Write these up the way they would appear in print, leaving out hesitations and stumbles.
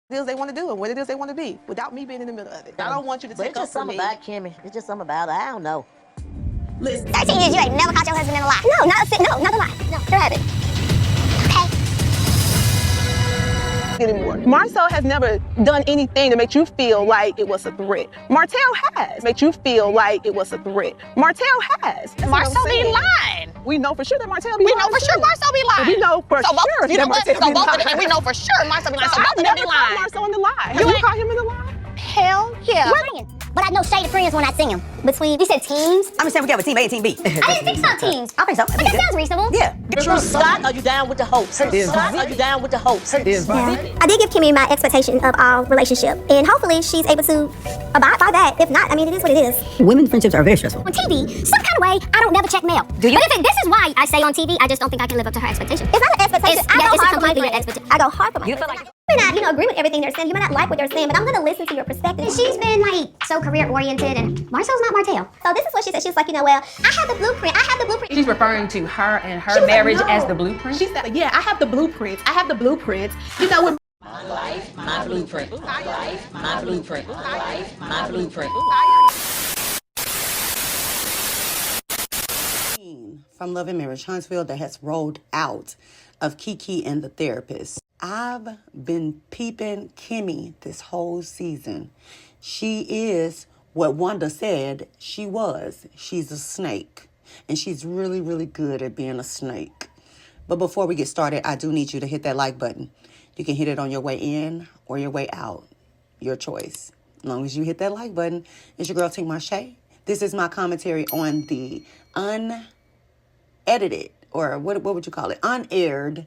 It is they want to do and what it is they want to be without me being in the middle of it. I don't want you to take up for me. It's just something about Kimmie. It's just something about her. I don't know. Listen. 13 years, you ain't never caught your husband in a lie. No, not a lie. No, sure haven't. Anymore. Marcel has never done anything to make you feel like it was a threat. Martell has made you feel like it was a threat. Martell has. Marcel be lying. We know for sure that Martell be lying. We know for sure Marcel be lying. We know for sure that Marcell be lying. And we know for sure Marcel be lying. So both of them be lying. Marcel in the lie. Have you caught him in the lie? Hell yeah. But I know shade friends when I see them. Between, you said teams? I'm just saying we got a team A and team B. I didn't think about teams. I think so. But that sounds reasonable. Yeah. True Scott, are you down with the hoax? Scott, are you down with the hoax? I did give Kimmie my expectation of our relationship, and hopefully she's able to abide by that. If not, I mean, it is what it is. Women's friendships are very stressful. On TV, some kind of way, I don't never check mail. Do you? But this is why I say on TV, I just don't think I can live up to her expectation. It's not an expectation. It's completely an expectation. I go hard for my You feel like may not, agree with everything they're saying. You may not like what they're saying, but I'm gonna listen to your perspective. She's been like so career oriented, and Marcel's not Martell. So this is what she said. She was like, well, I have the blueprint. She's referring to her and her marriage as the blueprint. She said, yeah, I have the blueprints. You know what? my life, my blueprint. My life, my blueprint. My life, my blueprint. From Love and Marriage Huntsville that has rolled out of Keke and the Therapist. I've been peeping Kimmie this whole season. She is what Wanda said she was. She's a snake. And she's really, really good at being a snake. But before we get started, I do need you to hit that like button. You can hit it on your way in or your way out. Your choice. As long as you hit that like button. It's your girl, T. Marche. This is my commentary on the unedited, or what would you call it? Unaired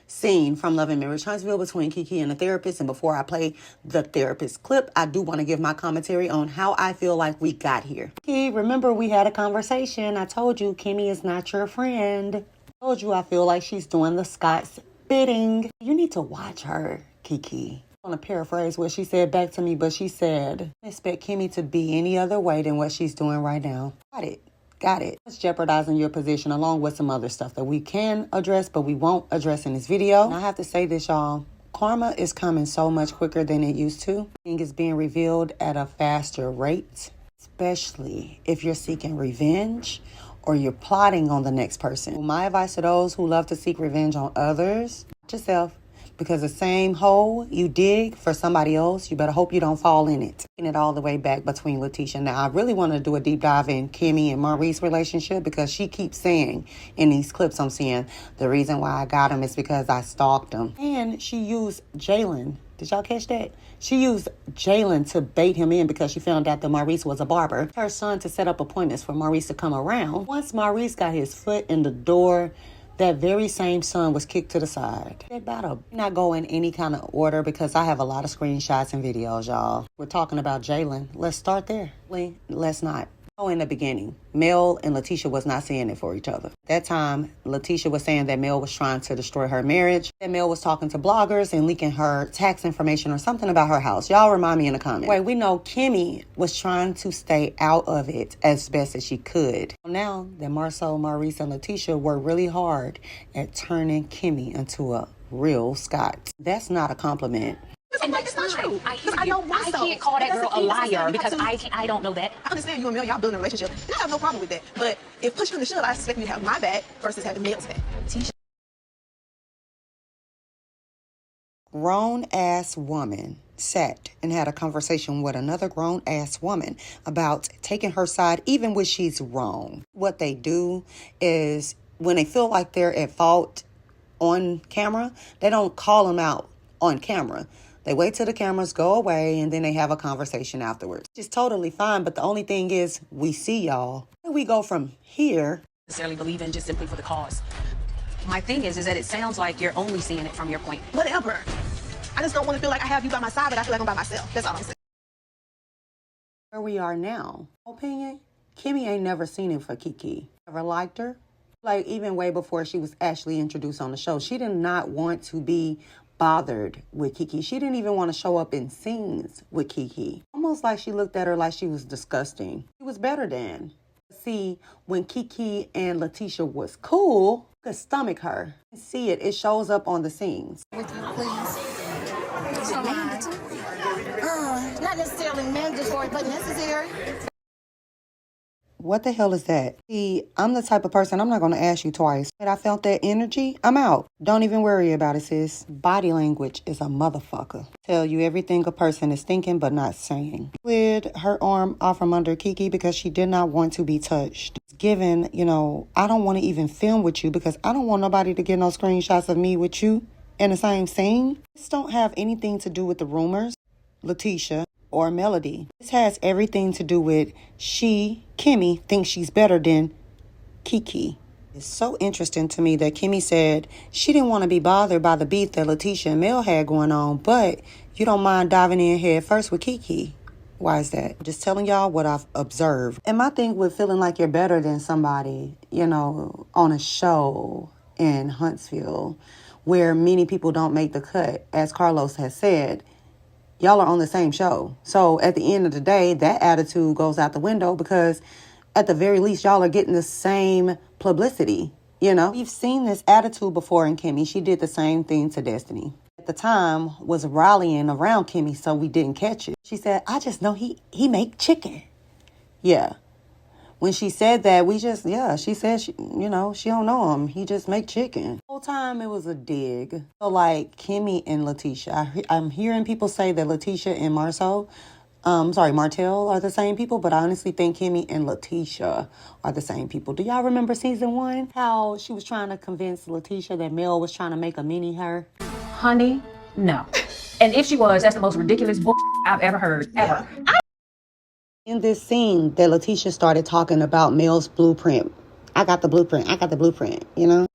scene from Love and Marriage Huntsville between Keke and the Therapist. And before I play the Therapist clip, I do want to give my commentary on how I feel like we got here. Keke, remember we had a conversation. I told you Kimmie is not your friend. I told you I feel like she's doing the Scott's bidding. You need to watch her, Keke. I want to paraphrase what she said back to me, but she said, I expect Kimmie to be any other way than what she's doing right now. Got it. It's jeopardizing your position along with some other stuff that we can address, but we won't address in this video. And I have to say this, y'all. Karma is coming so much quicker than it used to. Things is being revealed at a faster rate, especially if you're seeking revenge or you're plotting on the next person. My advice to those who love to seek revenge on others, watch yourself. Because the same hole you dig for somebody else, you better hope you don't fall in it. Taking it all the way back between Latisha. Now, I really want to do a deep dive in Kimmie and Maurice's relationship because she keeps saying in these clips I'm seeing, the reason why I got him is because I stalked him. And she used Jalen. Did y'all catch that? She used Jalen to bait him in because she found out that Maurice was a barber. Her son to set up appointments for Maurice to come around. Once Maurice got his foot in the door, that very same son was kicked to the side. That battle not go in any kind of order because I have a lot of screenshots and videos, y'all. We're talking about Jalen. Let's start there. Let's not. Oh, in the beginning, Mel and Latisha was not seeing it for each other. That time, Latisha was saying that Mel was trying to destroy her marriage. That Mel was talking to bloggers and leaking her tax information or something about her house. Y'all remind me in the comments. Wait, we know Kimmie was trying to stay out of it as best as she could. Now that Marcel, Maurice, and Latisha were really hard at turning Kimmie into a real Scott. That's not a compliment. And that's not true. I can't call that girl a liar because I don't know that. I understand you and Mel, y'all building a relationship. And I have no problem with that. But if push comes to shove, I expect you to have my back versus having Mel's back. Grown-ass woman sat and had a conversation with another grown-ass woman about taking her side even when she's wrong. What they do is when they feel like they're at fault on camera, they don't call them out on camera. They wait till the cameras go away and then they have a conversation afterwards. It's totally fine, but the only thing is we see y'all. Where do we go from here? Necessarily believe in just simply for the cause. My thing is that it sounds like you're only seeing it from your point. Whatever. I just don't want to feel like I have you by my side, but I feel like I'm by myself. That's all I'm saying. Where we are now. Opinion, Kimmie ain't never seen it for Keke. Never liked her. Like even way before she was actually introduced on the show. She did not want to be bothered with Keke. She didn't even want to show up in scenes with Keke. Almost like she looked at her like she was disgusting. She was better than. See, when Keke and Latisha was cool, you could stomach her. See it. It shows up on the scenes. With you, please. Not necessarily mandatory, but necessary. What the hell is that? See, I'm the type of person, I'm not going to ask you twice. But I felt that energy, I'm out. Don't even worry about it, sis. Body language is a motherfucker. Tell you everything a person is thinking but not saying. Slid her arm off from under Keke because she did not want to be touched. Given, I don't want to even film with you because I don't want nobody to get no screenshots of me with you in the same scene. This don't have anything to do with the rumors, Latisha, or Melody. This has everything to do with Kimmie, thinks she's better than Keke. It's so interesting to me that Kimmie said she didn't want to be bothered by the beef that Latisha and Mel had going on, but you don't mind diving in head first with Keke. Why is that? Just telling y'all what I've observed. And my thing with feeling like you're better than somebody, on a show in Huntsville where many people don't make the cut, as Carlos has said, y'all are on the same show. So at the end of the day, that attitude goes out the window because at the very least, y'all are getting the same publicity. We've seen this attitude before in Kimmie. She did the same thing to Destiny. At the time, was rallying around Kimmie, so we didn't catch it. She said, I just know he make chicken. Yeah. When she said that, she said, she don't know him. He just make chicken. The whole time it was a dig. So like Kimmie and Latisha, I'm hearing people say that Latisha and Martell are the same people, but I honestly think Kimmie and Latisha are the same people. Do y'all remember season 1? How she was trying to convince Latisha that Mel was trying to make a mini her? Honey, no. And if she was, that's the most ridiculous bull I've ever heard, ever. In this scene that Latisha started talking about Mel's blueprint. I got the blueprint.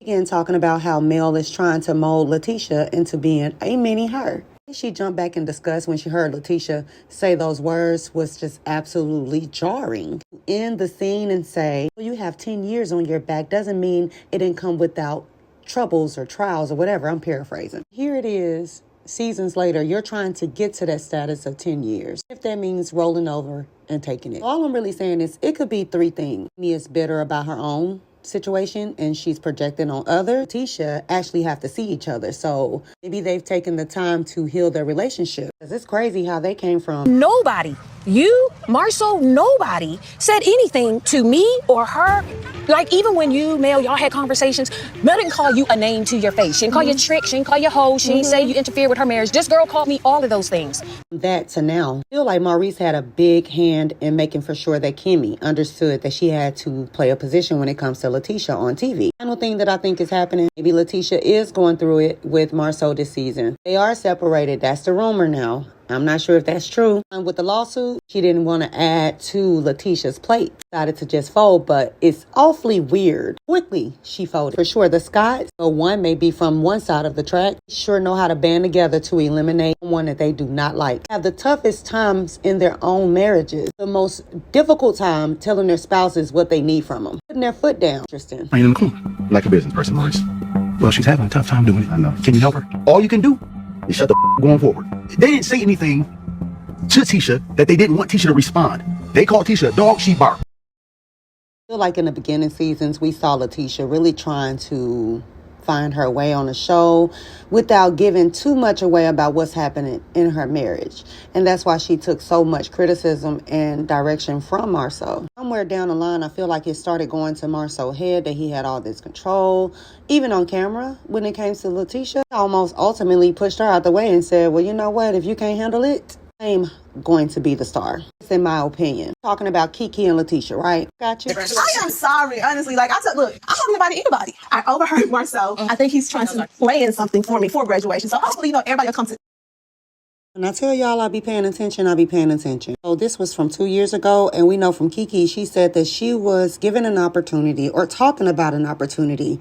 Again, talking about how Mel is trying to mold Latisha into being a mini her. She jumped back and discussed when she heard Latisha say those words was just absolutely jarring. In the scene and say, well, you have 10 years on your back doesn't mean it didn't come without troubles or trials or whatever. I'm paraphrasing. Here it is. Seasons later, you're trying to get to that status of 10 years. If that means rolling over and taking it. All I'm really saying is it could be 3 things. Kimmie is bitter about her own situation and she's projecting on others. Tisha actually have to see each other. So maybe they've taken the time to heal their relationship. Because it's crazy how they came from. Nobody, you, Marcel, nobody said anything to me or her. Like, even when you, Mel, y'all had conversations, Mel didn't call you a name to your face. She didn't call you trick. She didn't call you hoe. She didn't say you interfered with her marriage. This girl called me all of those things. That to now, I feel like Maurice had a big hand in making for sure that Kimmie understood that she had to play a position when it comes to Latisha on TV. Final thing that I think is happening, maybe Latisha is going through it with Marcel this season. They are separated. That's the rumor now. I'm not sure if that's true. And with the lawsuit, she didn't want to add to Latisha's plate. Decided to just fold, but it's awfully weird. Quickly, she folded. For sure, the Scotts, so one may be from one side of the track, sure know how to band together to eliminate one that they do not like. Have the toughest times in their own marriages. The most difficult time telling their spouses what they need from them. Putting their foot down. Interesting. I ain't in the corner. Like a business person, Maurice. Well, she's having a tough time doing it. I know. Can you help her? All you can do is shut the going forward. They didn't say anything to Tisha that they didn't want Tisha to respond. They called Tisha a dog, she barked. I feel like in the beginning seasons, we saw Latisha really trying to find her way on the show without giving too much away about what's happening in her marriage. And that's why she took so much criticism and direction from Marcel. Somewhere down the line, I feel like it started going to Marcel's head that he had all this control. Even on camera, when it came to Latisha, almost ultimately pushed her out the way and said, well, you know what? If you can't handle it, I'm going to be the star. That's in my opinion. Talking about Keke and Latisha, right? Got you. I am sorry, honestly. Like, I'm talking about anybody. I overheard Marcel. I think he's trying to plan something for me for graduation. So hopefully, everybody will come to. When I tell y'all I be paying attention. So this was from 2 years ago, and we know from Keke, she said that she was given an opportunity or talking about an opportunity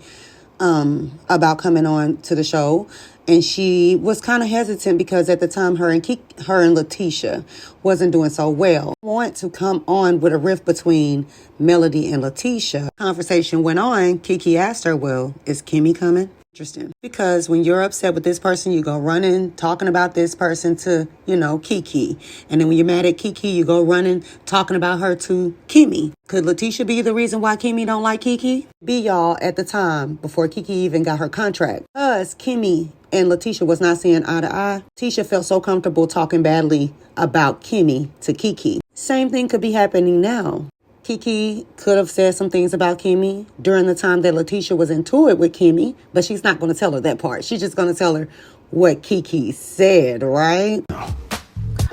about coming on to the show. And she was kind of hesitant because at the time her and Latisha wasn't doing so well. Want to come on with a rift between Melody and Latisha. Conversation went on. Keke asked her, well, is Kimmie coming? Interesting. Because when you're upset with this person, you go running, talking about this person to, Keke. And then when you're mad at Keke, you go running, talking about her to Kimmie. Could Latisha be the reason why Kimmie don't like Keke? Be y'all at the time, before Keke even got her contract. Because Kimmie and Latisha was not seeing eye to eye, Tisha felt so comfortable talking badly about Kimmie to Keke. Same thing could be happening now. Keke could have said some things about Kimmie during the time that Latisha was into it with Kimmie, but she's not going to tell her that part. She's just going to tell her what Keke said, right?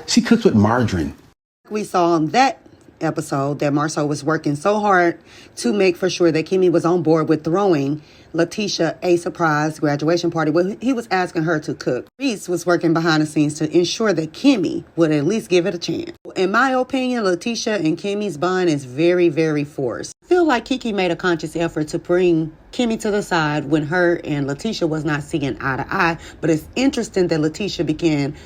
She cooks with margarine. We saw on that episode that Marceau was working so hard to make for sure that Kimmie was on board with throwing Latisha a surprise graduation party. Well, he was asking her to cook. Reese was working behind the scenes to ensure that Kimmie would at least give it a chance. In my opinion, Latisha and Kimmie's bond is very, very forced. I feel like Keke made a conscious effort to bring Kimmie to the side when her and Latisha was not seeing eye to eye. But it's interesting that Latisha began,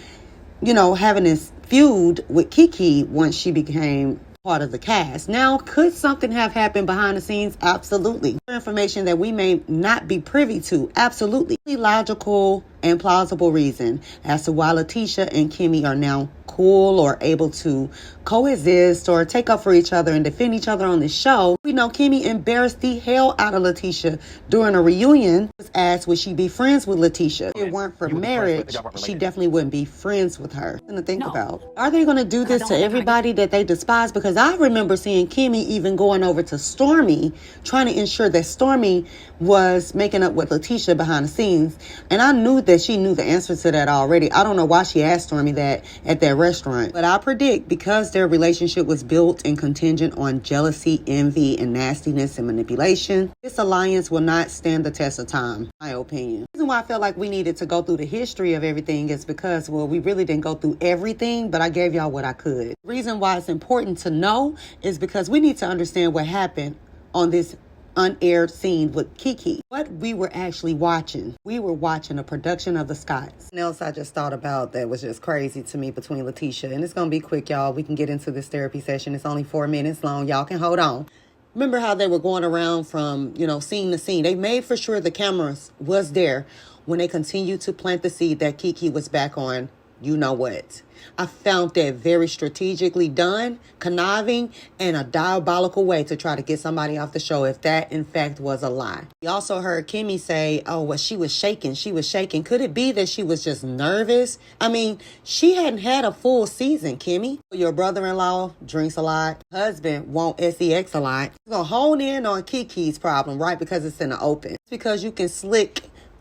having this feud with Keke once she became part of the cast. Now, could something have happened behind the scenes? Absolutely. Information that we may not be privy to? Absolutely. Logical and plausible reason as to why Latisha and Kimmie are now cool or able to coexist or take up for each other and defend each other on the show. We know Kimmie embarrassed the hell out of Latisha during a reunion. Was asked would she be friends with Latisha. If it weren't for marriage, she definitely wouldn't be friends with her. Something to think about. Are they going to do this to everybody that they despise? Because I remember seeing Kimmie even going over to Stormy, trying to ensure that Stormy was making up with Latisha behind the scenes. And I knew that she knew the answer to that already. I don't know why she asked Stormy that at that restaurant. But I predict because their relationship was built and contingent on jealousy, envy, and nastiness and manipulation, this alliance will not stand the test of time, in my opinion. The reason why I felt like we needed to go through the history of everything is because, well, we really didn't go through everything, but I gave y'all what I could. The reason why it's important to know is because we need to understand what happened on this unaired scene with Keke. What we were actually watching. We were watching a production of The Scotts. Something else I just thought about that was just crazy to me between Latisha. And it's going to be quick, y'all. We can get into this therapy session. It's only 4 minutes long. Y'all can hold on. Remember how they were going around from, scene to scene. They made for sure the cameras was there when they continued to plant the seed that Keke was back on you know what. I found that very strategically done, conniving, and a diabolical way to try to get somebody off the show if that, in fact, was a lie. We also heard Kimmie say, oh, well, she was shaking. She was shaking. Could it be that she was just nervous? I mean, she hadn't had a full season, Kimmie. Your brother-in-law drinks a lot. Husband won't sex a lot. You're going to hone in on Keke's problem, right? Because it's in the open. It's because you can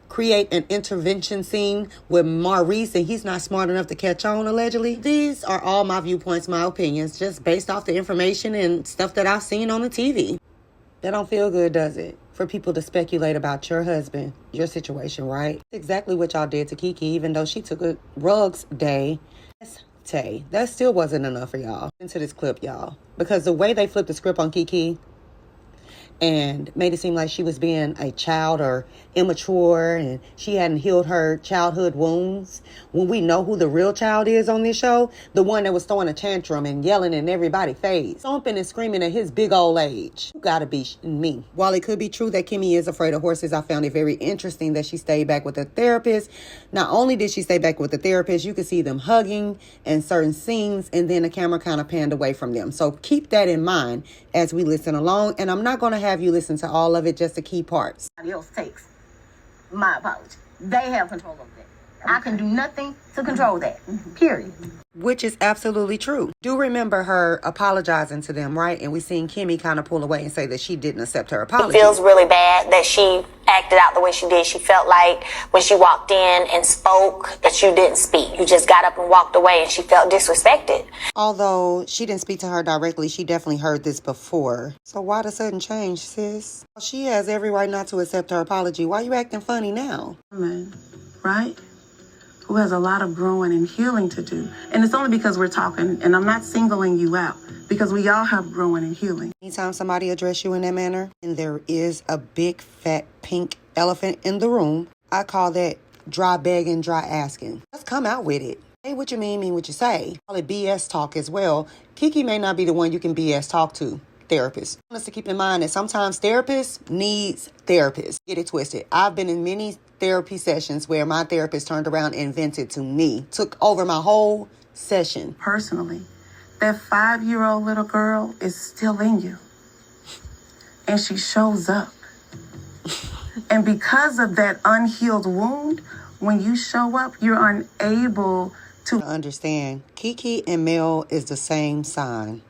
create an intervention scene with Maurice and he's not smart enough to catch on, allegedly. These are all my viewpoints, my opinions, just based off the information and stuff that I've seen on the TV. That don't feel good, does it? For people to speculate about your husband, your situation, right? Exactly what y'all did to Keke, even though she took a rugs day. That still wasn't enough for y'all. Into this clip, y'all. Because the way they flipped the script on Keke and made it seem like she was being a child or immature and she hadn't healed her childhood wounds. When we know who the real child is on this show, the one that was throwing a tantrum and yelling in everybody's face, stomping and screaming at his big old age. You gotta be me. While it could be true that Kimmie is afraid of horses, I found it very interesting that she stayed back with the therapist. Not only did she stay back with the therapist, you could see them hugging in certain scenes and then the camera kind of panned away from them. So keep that in mind as we listen along. And I'm not going to have you listen to all of it, just the key parts. Somebody else takes my apology. They have control of that. I can do nothing to control that. Period. Which is absolutely true. Do remember her apologizing to them, right? And we seen Kimmie kind of pull away and say that she didn't accept her apology. It feels really bad that she acted out the way she did. She felt like when she walked in and spoke that you didn't speak. You just got up and walked away and she felt disrespected. Although she didn't speak to her directly, she definitely heard this before. So why the sudden change, sis? She has every right not to accept her apology. Why are you acting funny now? Right? Who has a lot of growing and healing to do. And it's only because we're talking, and I'm not singling you out, because we all have growing and healing. Anytime somebody address you in that manner, and there is a big, fat, pink elephant in the room, I call that dry begging, dry asking. Let's come out with it. Say what you mean what you say. Call it BS talk as well. Keke may not be the one you can BS talk to. therapist. I want us to keep in mind that sometimes therapists needs therapists. Get it twisted. I've been in many therapy sessions where my therapist turned around and vented to me, took over my whole session. Personally, that 5-year-old little girl is still in you. And she shows up. And because of that unhealed wound, when you show up, you're unable to understand. Keke and Mel is the same sign.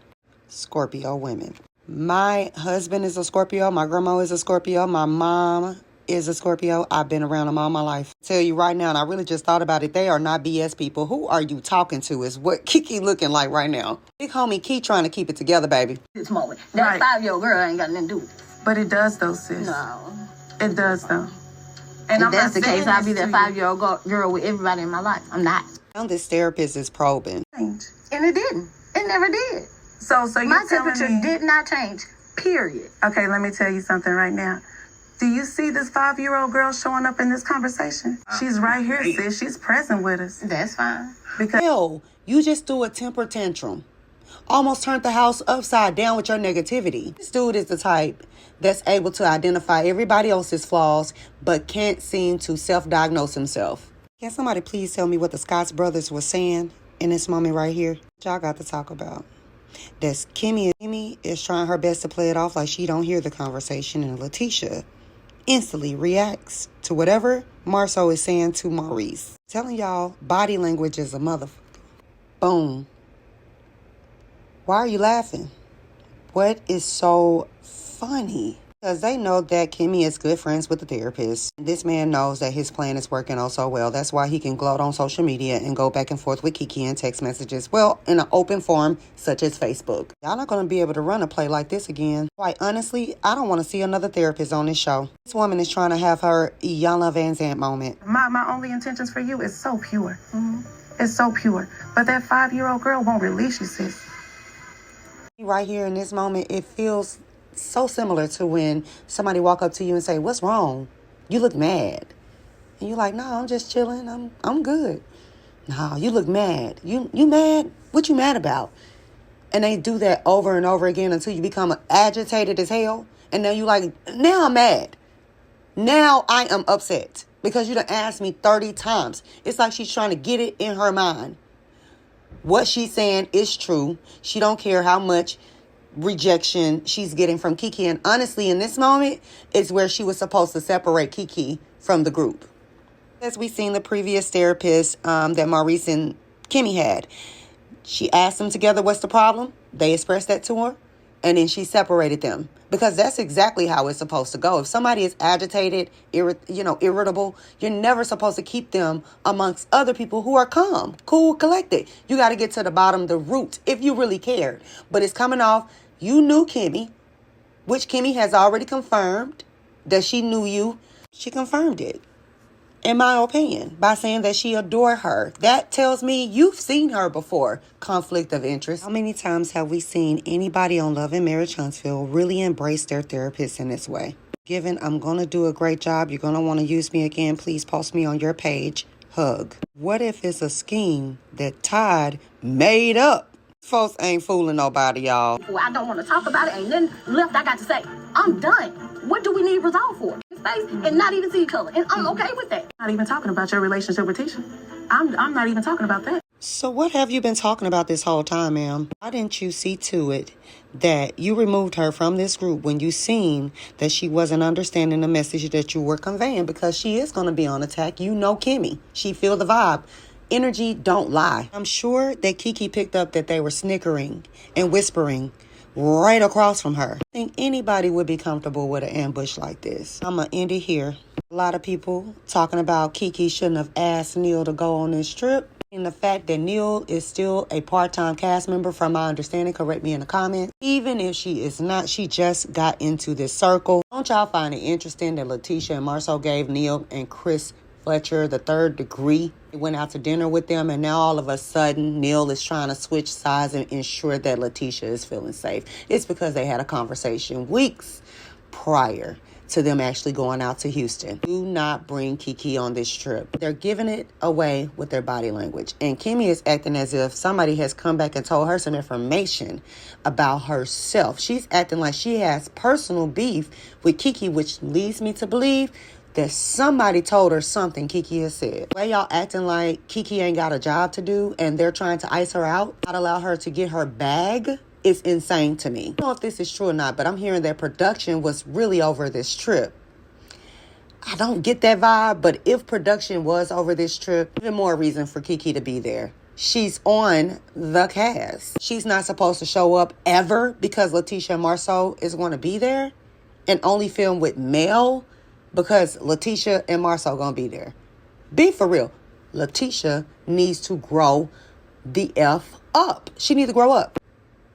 Scorpio women. My husband is a Scorpio. My grandma is a Scorpio. My mom is a Scorpio. I've been around them all my life. I tell you right now, and I really just thought about it, they are not BS people. Who are you talking to is what Keke looking like right now. Big homie Key trying to keep it together, baby. This moment. That 5-year-old girl ain't got nothing to do with it. But it does though, sis. No. It does though. And if that's the case, I'll be that 5-year-old girl with everybody in my life. I'm not. Now this therapist is probing. And it didn't. It never did. So my temperature did not change. Period. Okay, let me tell you something right now. Do you see this 5-year-old girl showing up in this conversation? She's right here, sis. She's present with us. That's fine. Because hell, you just threw a temper tantrum. Almost turned the house upside down with your negativity. This dude is the type that's able to identify everybody else's flaws, but can't seem to self-diagnose himself. Can somebody please tell me what the Scotts brothers were saying in this moment right here? Y'all got to talk about. That's Kimmie is trying her best to play it off like she don't hear the conversation, and Latisha instantly reacts to whatever Marceau is saying to Maurice. Telling y'all, body language is a motherfucker. Boom. Why are you laughing? What is so funny? Because they know that Kimmie is good friends with the therapist. This man knows that his plan is working out so well. That's why he can gloat on social media and go back and forth with Keke in text messages. Well, in an open forum such as Facebook. Y'all not going to be able to run a play like this again. Quite honestly, I don't want to see another therapist on this show. This woman is trying to have her Iyanla Vanzant moment. My only intentions for you is so pure. It's so pure. But that 5-year-old girl won't release you, sis. Right here in this moment, it feels so similar to when somebody walk up to you and say, "What's wrong? You look mad." And you're like, "No, I'm just chilling. I'm good." "No, you look mad. You mad? What you mad about?" And they do that over and over again until you become agitated as hell. And then you like, now I'm mad. Now I am upset because you done asked me 30 times. It's like she's trying to get it in her mind. What she's saying is true. She don't care how much rejection she's getting from Keke. And honestly, in this moment, is where she was supposed to separate Keke from the group. As we seen the previous therapist that Maurice and Kimmie had. She asked them together, what's the problem? They expressed that to her. And then she separated them. Because that's exactly how it's supposed to go. If somebody is agitated, irritable, you're never supposed to keep them amongst other people who are calm, cool, collected. You got to get to the bottom, the root, if you really cared. But it's coming off, you knew Kimmie, which Kimmie has already confirmed that she knew you. She confirmed it, in my opinion, by saying that she adored her. That tells me you've seen her before. Conflict of interest. How many times have we seen anybody on Love and Marriage Huntsville really embrace their therapist in this way? Given I'm going to do a great job, you're going to want to use me again, please post me on your page. Hug. What if it's a scheme that Todd made up? Folks ain't fooling nobody, y'all. Well, I don't want to talk about it. Ain't nothing left I got to say. I'm done. What do we need resolve for? Space and not even see color. And I'm okay with that. I'm not even talking about your relationship with Tisha. I'm not even talking about that. So what have you been talking about this whole time, ma'am? Why didn't you see to it that you removed her from this group when you seen that she wasn't understanding the message that you were conveying? Because she is going to be on attack. You know Kimmie. She feel the vibe. Energy don't lie. I'm sure that Keke picked up that they were snickering and whispering right across from her. I think anybody would be comfortable with an ambush like this. I'm going to end it here. A lot of people talking about Keke shouldn't have asked Neil to go on this trip. And the fact that Neil is still a part-time cast member, from my understanding, correct me in the comments. Even if she is not, she just got into this circle. Don't y'all find it interesting that Latisha and Marceau gave Neil and Chris Fletcher the 3rd degree? They went out to dinner with them, and now all of a sudden Neil is trying to switch sides and ensure that Latisha is feeling safe. It's because they had a conversation weeks prior to them actually going out to Houston. Do not bring Keke on this trip. They're giving it away with their body language. And Kimmie is acting as if somebody has come back and told her some information about herself. She's acting like she has personal beef with Keke, which leads me to believe that somebody told her something Keke has said. The way y'all acting like Keke ain't got a job to do and they're trying to ice her out, not allow her to get her bag, is insane to me. I don't know if this is true or not, but I'm hearing that production was really over this trip. I don't get that vibe, but if production was over this trip, even more reason for Keke to be there. She's on the cast. She's not supposed to show up ever because Latisha and Marceau is going to be there and only film with male because Latisha and Marceau going to be there. Be for real. Latisha needs to grow the F up. She needs to grow up.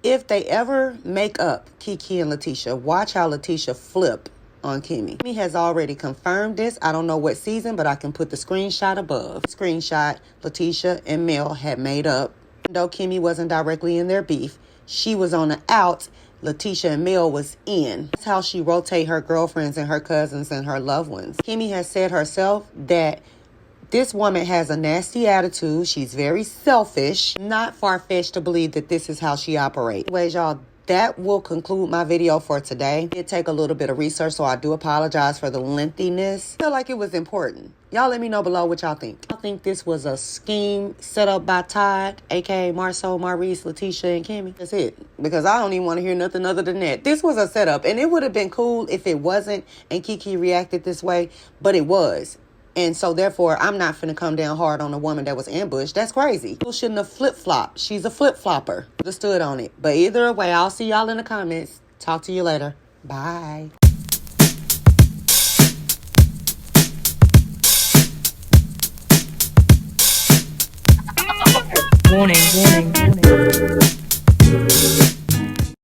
If they ever make up, Keke and Latisha, watch how Latisha flip on Kimmie. Kimmie has already confirmed this. I don't know what season, but I can put the screenshot above. Screenshot Latisha and Mel had made up. Though Kimmie wasn't directly in their beef, she was on the out. Latisha and Mel was in. That's how she rotate her girlfriends and her cousins and her loved ones. Kimmie has said herself that this woman has a nasty attitude. She's very selfish. Not far-fetched to believe that this is how she operates. Anyways, y'all, that will conclude my video for today. It did take a little bit of research, so I do apologize for the lengthiness. I feel like it was important. Y'all let me know below what y'all think. I think this was a scheme set up by Todd, aka Marceau, Maurice, Latisha, and Kimmie. That's it. Because I don't even want to hear nothing other than that. This was a setup, and it would have been cool if it wasn't and Keke reacted this way, but it was. And so, therefore, I'm not finna come down hard on a woman that was ambushed. That's crazy. People shouldn't have flip-flopped. She's a flip-flopper. Stood on it. But either way, I'll see y'all in the comments. Talk to you later. Bye. Warning, warning, warning.